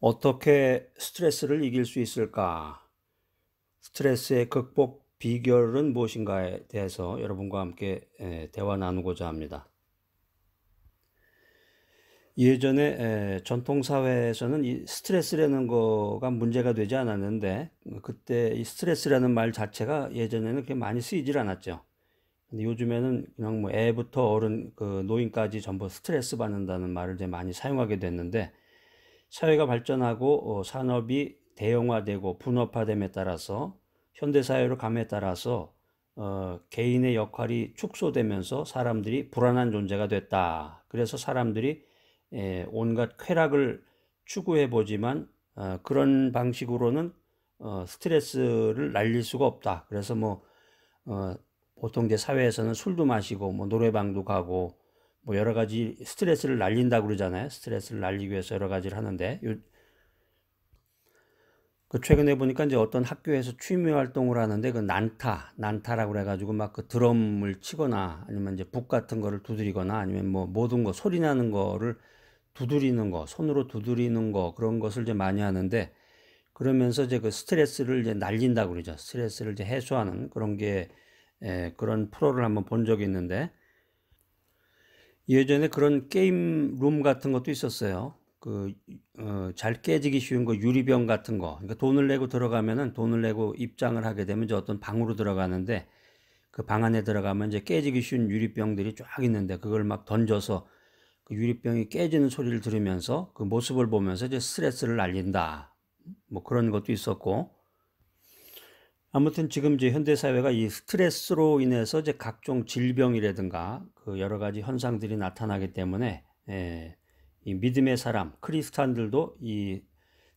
어떻게 스트레스를 이길 수 있을까? 스트레스의 극복 비결은 무엇인가에 대해서 여러분과 함께 대화 나누고자 합니다. 예전에 전통 사회에서는 이 스트레스라는 거가 문제가 되지 않았는데, 그때 이 스트레스라는 말 자체가 예전에는 그렇게 많이 쓰이질 않았죠. 근데 요즘에는 그냥 뭐 애부터 어른, 노인까지 전부 스트레스 받는다는 말을 이제 많이 사용하게 됐는데, 사회가 발전하고 산업이 대형화되고 분업화됨에 따라서 현대사회로 감에 따라서 개인의 역할이 축소되면서 사람들이 불안한 존재가 됐다. 그래서 사람들이 온갖 쾌락을 추구해 보지만 그런 방식으로는 스트레스를 날릴 수가 없다. 그래서 보통 이제 사회에서는 술도 마시고 뭐 노래방도 가고 뭐 여러 가지 스트레스를 날린다고 그러잖아요. 스트레스를 날리기 위해서 여러 가지를 하는데, 최근에 보니까 이제 어떤 학교에서 취미 활동을 하는데, 난타라고 그래가지고 막 그 드럼을 치거나 아니면 이제 북 같은 거를 두드리거나 아니면 뭐 모든 거 소리 나는 거를 두드리는 거, 손으로 두드리는 거, 그런 것을 이제 많이 하는데, 그러면서 이제 그 스트레스를 이제 날린다고 그러죠. 스트레스를 이제 해소하는 그런 게, 그런 프로를 한번 본 적이 있는데, 예전에 그런 게임 룸 같은 것도 있었어요. 잘 깨지기 쉬운 거, 유리병 같은 거. 그러니까 돈을 내고 들어가면은, 돈을 내고 입장을 하게 되면 이제 어떤 방으로 들어가는데, 그 방 안에 들어가면 이제 깨지기 쉬운 유리병들이 쫙 있는데, 그걸 막 던져서 그 유리병이 깨지는 소리를 들으면서 그 모습을 보면서 이제 스트레스를 날린다. 뭐 그런 것도 있었고, 아무튼 지금 이제 현대 사회가 이 스트레스로 인해서 이제 각종 질병이라든가 그 여러 가지 현상들이 나타나기 때문에, 이 믿음의 사람 크리스찬들도 이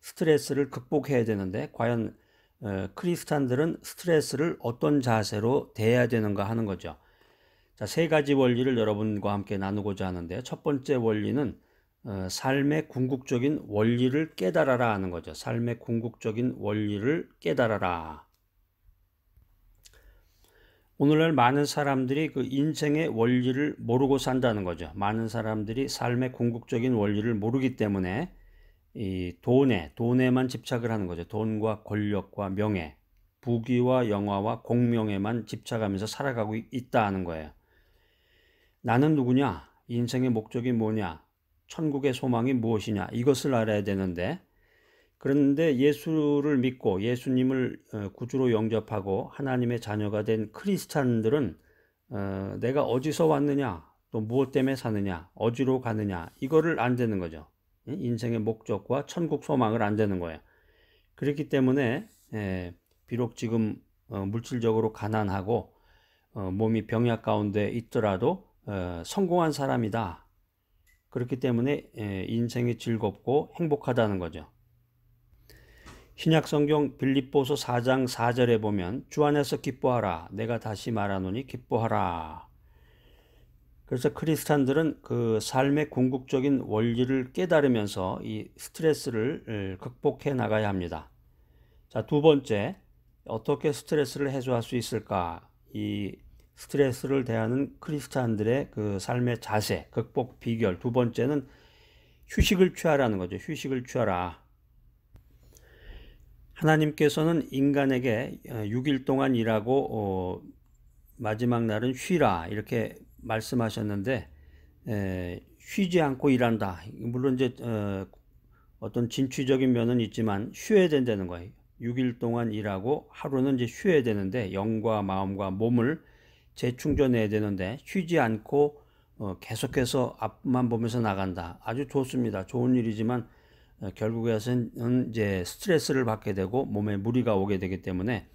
스트레스를 극복해야 되는데, 과연 크리스찬들은 스트레스를 어떤 자세로 대해야 되는가 하는 거죠. 자, 세 가지 원리를 여러분과 함께 나누고자 하는데요. 첫 번째 원리는 삶의 궁극적인 원리를 깨달아라 하는 거죠. 삶의 궁극적인 원리를 깨달아라. 오늘날 많은 사람들이 그 인생의 원리를 모르고 산다는 거죠. 많은 사람들이 삶의 궁극적인 원리를 모르기 때문에 이 돈에만 집착을 하는 거죠. 돈과 권력과 명예, 부귀와 영화와 공명에만 집착하면서 살아가고 있다 하는 거예요. 나는 누구냐? 인생의 목적이 뭐냐? 천국의 소망이 무엇이냐? 이것을 알아야 되는데, 그런데 예수를 믿고 예수님을 구주로 영접하고 하나님의 자녀가 된 크리스찬들은 내가 어디서 왔느냐, 또 무엇 때문에 사느냐, 어디로 가느냐, 이거를 안 되는 거죠. 인생의 목적과 천국 소망을 안 되는 거예요. 그렇기 때문에 비록 지금 물질적으로 가난하고 몸이 병약 가운데 있더라도 성공한 사람이다. 그렇기 때문에 인생이 즐겁고 행복하다는 거죠. 신약성경 빌립보서 4장 4절에 보면 주 안에서 기뻐하라. 내가 다시 말하노니 기뻐하라. 그래서 크리스찬들은 그 삶의 궁극적인 원리를 깨달으면서 이 스트레스를 극복해 나가야 합니다. 자, 두 번째, 어떻게 스트레스를 해소할 수 있을까? 이 스트레스를 대하는 크리스찬들의 그 삶의 자세, 극복 비결. 두 번째는 휴식을 취하라는 거죠. 휴식을 취하라. 하나님께서는 인간에게 6일 동안 일하고 마지막 날은 쉬라 이렇게 말씀하셨는데, 쉬지 않고 일한다. 물론 이제 어떤 진취적인 면은 있지만 쉬어야 된다는 거예요. 6일 동안 일하고 하루는 이제 쉬어야 되는데, 영과 마음과 몸을 재충전해야 되는데 쉬지 않고 계속해서 앞만 보면서 나간다. 아주 좋습니다. 좋은 일이지만 결국에는 이제 스트레스를 받게 되고 몸에 무리가 오게 되기 때문에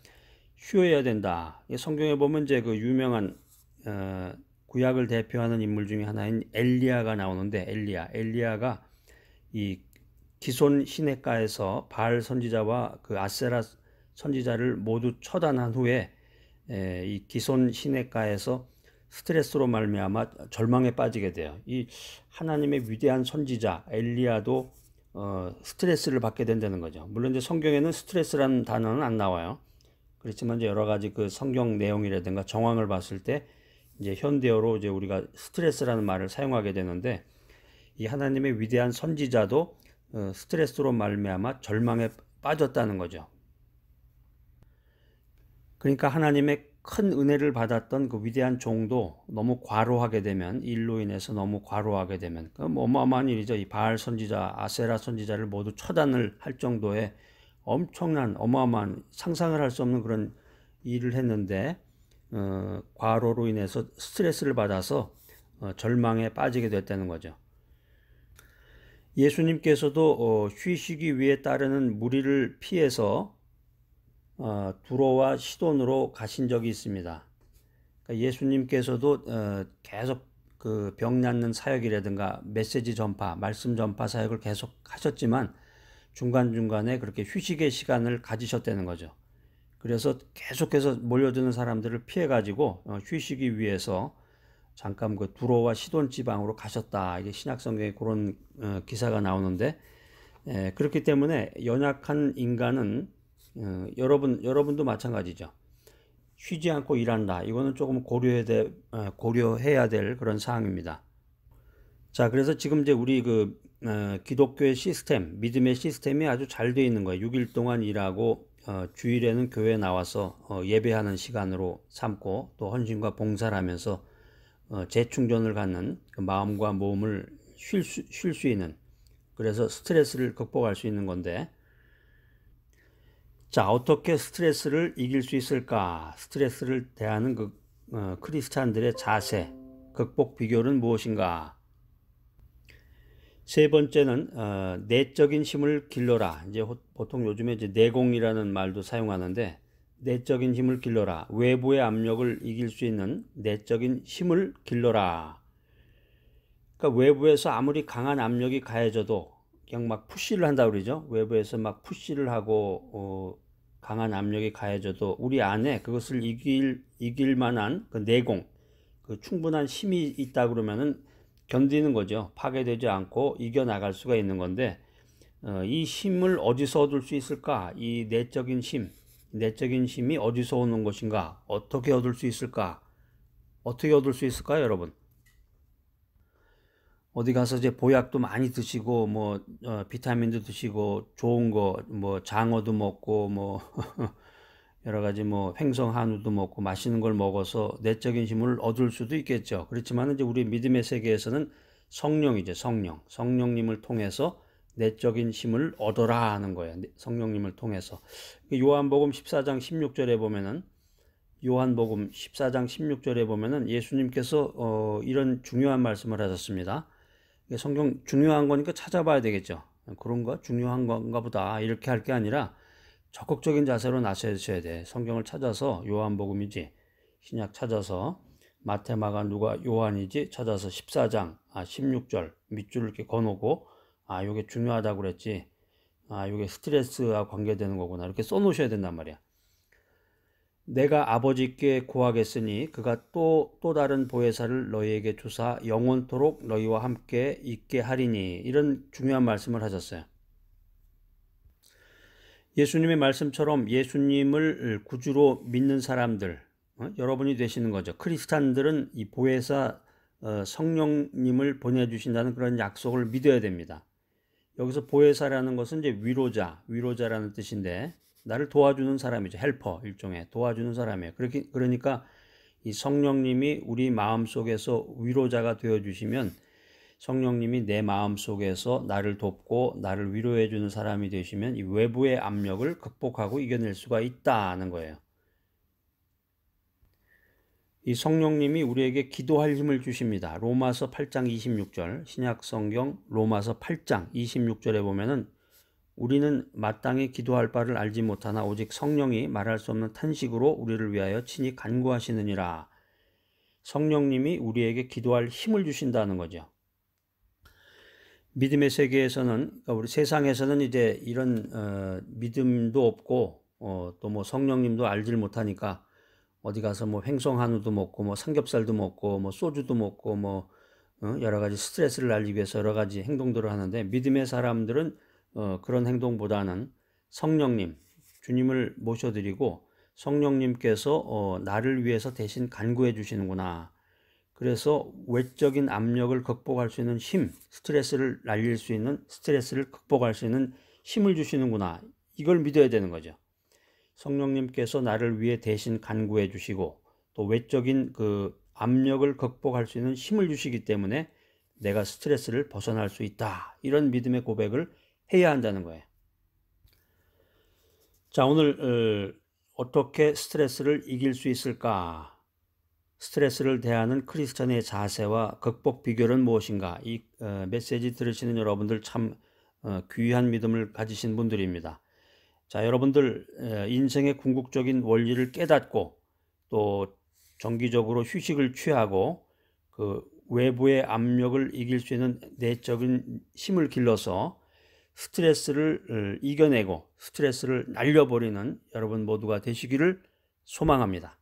쉬어야 된다. 성경에 보면 이제 그 유명한 구약을 대표하는 인물 중에 하나인 엘리야가 나오는데, 엘리야가 이 기손 시냇가에서 바알 선지자와 그 아세라 선지자를 모두 처단한 후에 이 기손 시냇가에서 스트레스로 말미암아 절망에 빠지게 돼요. 이 하나님의 위대한 선지자 엘리야도 스트레스를 받게 된다는 거죠. 물론 이제 성경에는 스트레스라는 단어는 안 나와요. 그렇지만 이제 여러 가지 그 성경 내용이라든가 정황을 봤을 때 이제 현대어로 이제 우리가 스트레스라는 말을 사용하게 되는데, 이 하나님의 위대한 선지자도 스트레스로 말미암아 절망에 빠졌다는 거죠. 그러니까 하나님의 큰 은혜를 받았던 그 위대한 종도 너무 과로하게 되면, 일로 인해서 너무 과로하게 되면, 그 어마어마한 일이죠. 이 바알 선지자, 아세라 선지자를 모두 처단을 할 정도의 엄청난 어마어마한, 상상을 할 수 없는 그런 일을 했는데, 과로로 인해서 스트레스를 받아서 절망에 빠지게 됐다는 거죠. 예수님께서도 쉬시기 위해 따르는 무리를 피해서 두로와 시돈으로 가신 적이 있습니다. 그러니까 예수님께서도 계속 그 병 낫는 사역이라든가 메시지 전파, 말씀 전파 사역을 계속 하셨지만 중간중간에 그렇게 휴식의 시간을 가지셨다는 거죠. 그래서 계속해서 몰려드는 사람들을 피해가지고 휴식이 위해서 잠깐 그 두로와 시돈 지방으로 가셨다. 이게 신약성경에 그런 기사가 나오는데, 그렇기 때문에 연약한 인간은 여러분도 마찬가지죠. 쉬지 않고 일한다. 이거는 조금 고려해야 될 그런 사항입니다. 자, 그래서 지금 이제 우리 기독교의 시스템, 믿음의 시스템이 아주 잘 되어 있는 거예요. 6일 동안 일하고 주일에는 교회에 나와서 예배하는 시간으로 삼고, 또 헌신과 봉사를 하면서 재충전을 갖는 그 마음과 몸을 쉴 수 있는, 그래서 스트레스를 극복할 수 있는 건데, 자, 어떻게 스트레스를 이길 수 있을까? 스트레스를 대하는 크리스찬들의 자세, 극복 비결은 무엇인가? 세 번째는 내적인 힘을 길러라. 이제 보통 요즘에 이제 내공이라는 말도 사용하는데, 내적인 힘을 길러라. 외부의 압력을 이길 수 있는 내적인 힘을 길러라. 그러니까 외부에서 아무리 강한 압력이 가해져도 그냥 막 푸시를 한다고 그러죠. 외부에서 막 푸시를 하고 강한 압력이 가해져도 우리 안에 그것을 이길 만한 그 내공, 그 충분한 힘이 있다 그러면은 견디는 거죠. 파괴되지 않고 이겨나갈 수가 있는 건데, 이 힘을 어디서 얻을 수 있을까? 이 내적인 힘이 어디서 오는 것인가? 어떻게 얻을 수 있을까? 어떻게 얻을 수 있을까요, 여러분? 어디 가서 이제 보약도 많이 드시고, 비타민도 드시고, 좋은 거, 장어도 먹고, 여러 가지 횡성 한우도 먹고, 맛있는 걸 먹어서 내적인 힘을 얻을 수도 있겠죠. 그렇지만 이제 우리 믿음의 세계에서는 성령이죠, 성령. 성령님을 통해서 내적인 힘을 얻어라 하는 거예요. 성령님을 통해서. 요한복음 14장 16절에 보면은, 예수님께서 이런 중요한 말씀을 하셨습니다. 성경 중요한 거니까 찾아봐야 되겠죠. 그런가? 중요한 건가 보다. 이렇게 할 게 아니라 적극적인 자세로 나서셔야 돼. 성경을 찾아서 요한복음이지, 신약 찾아서 마태, 마가, 누가, 요한이지 찾아서 14장 16절 밑줄을 이렇게 거놓고, 요게 중요하다고 그랬지, 요게 스트레스와 관계되는 거구나, 이렇게 써놓으셔야 된단 말이야. 내가 아버지께 구하겠으니 그가 또 다른 보혜사를 너희에게 주사 영원토록 너희와 함께 있게 하리니, 이런 중요한 말씀을 하셨어요. 예수님의 말씀처럼 예수님을 구주로 믿는 사람들, 여러분이 되시는 거죠. 크리스찬들은 이 보혜사 성령님을 보내주신다는 그런 약속을 믿어야 됩니다. 여기서 보혜사라는 것은 이제 위로자라는 뜻인데, 나를 도와주는 사람이죠. 헬퍼, 일종의 도와주는 사람이에요. 그러니까 이 성령님이 우리 마음속에서 위로자가 되어주시면, 성령님이 내 마음속에서 나를 돕고 나를 위로해주는 사람이 되시면 이 외부의 압력을 극복하고 이겨낼 수가 있다는 거예요. 이 성령님이 우리에게 기도할 힘을 주십니다. 로마서 8장 26절, 신약성경 로마서 8장 26절에 보면은, 우리는 마땅히 기도할 바를 알지 못하나 오직 성령이 말할 수 없는 탄식으로 우리를 위하여 친히 간구하시느니라. 성령님이 우리에게 기도할 힘을 주신다는 거죠. 믿음의 세계에서는, 그러니까 우리 세상에서는 이제 이런 믿음도 없고 또 성령님도 알질 못하니까 어디 가서 횡성 한우도 먹고 삼겹살도 먹고 소주도 먹고 여러 가지 스트레스를 날리기 위해서 여러 가지 행동들을 하는데, 믿음의 사람들은 그런 행동보다는 성령님, 주님을 모셔드리고 성령님께서 나를 위해서 대신 간구해 주시는구나. 그래서 외적인 압력을 극복할 수 있는 힘, 스트레스를 날릴 수 있는, 스트레스를 극복할 수 있는 힘을 주시는구나. 이걸 믿어야 되는 거죠. 성령님께서 나를 위해 대신 간구해 주시고 또 외적인 그 압력을 극복할 수 있는 힘을 주시기 때문에 내가 스트레스를 벗어날 수 있다. 이런 믿음의 고백을 해야 한다는 거예요. 자, 오늘 어떻게 스트레스를 이길 수 있을까? 스트레스를 대하는 크리스천의 자세와 극복 비결은 무엇인가? 이 메시지 들으시는 여러분들 참 귀한 믿음을 가지신 분들입니다. 자, 여러분들 인생의 궁극적인 원리를 깨닫고 또 정기적으로 휴식을 취하고 그 외부의 압력을 이길 수 있는 내적인 힘을 길러서 스트레스를 이겨내고 스트레스를 날려버리는 여러분 모두가 되시기를 소망합니다.